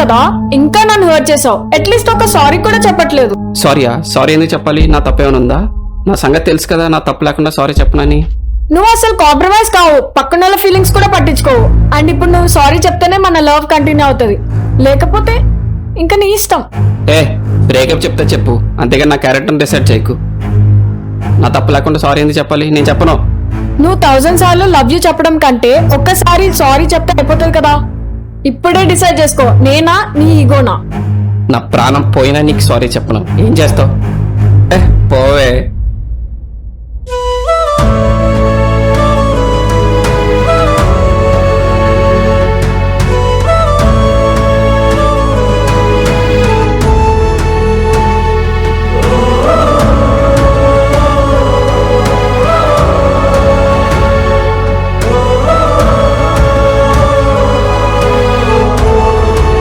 కదా, ఇంకా నన్ను హర్ట్ చేసావు. అట్లీస్ట్ ఒక సారీ కూడా చెప్పట్లేదు. సారీ ఎందుకు చెప్పాలి? నా తప్పేమైనా ఉందా? నా సంగతి తెలుసు కదా, నా తప్పు లేకుండా సారీ చెప్పనని. నువ్వు అసలు కాంప్రమైజ్ కావు, పక్కన వాళ్ళ ఫీలింగ్స్ కూడా పట్టించుకోవు. అండ్ ఇప్పుడు నువ్వు సారీ చెప్తేనే మన లవ్ కంటిన్యూ అవుతుంది, లేకపోతే ఇంకా నీ ఇష్టం. బ్రేకప్ చెప్తే చెప్పు, అంతేగాని నా క్యారెక్టర్ డిసైడ్ చేయకు. నా తప్పు లేకుండా సారీ ఎందుకు చెప్పాలి? నేను చెప్పను. నువ్వు 1000 సార్లు లవ్ యూ చెప్పడం కంటే ఒక్కసారి సారీ చెప్తే అయిపోతుంది కదా. ఇప్పుడే డిసైడ్ చేసుకో, నేనా నీ ఈగోనా? నా ప్రాణం పోయినా నీకు సారీ చెప్పను. ఏం చేస్తావు? పోవే.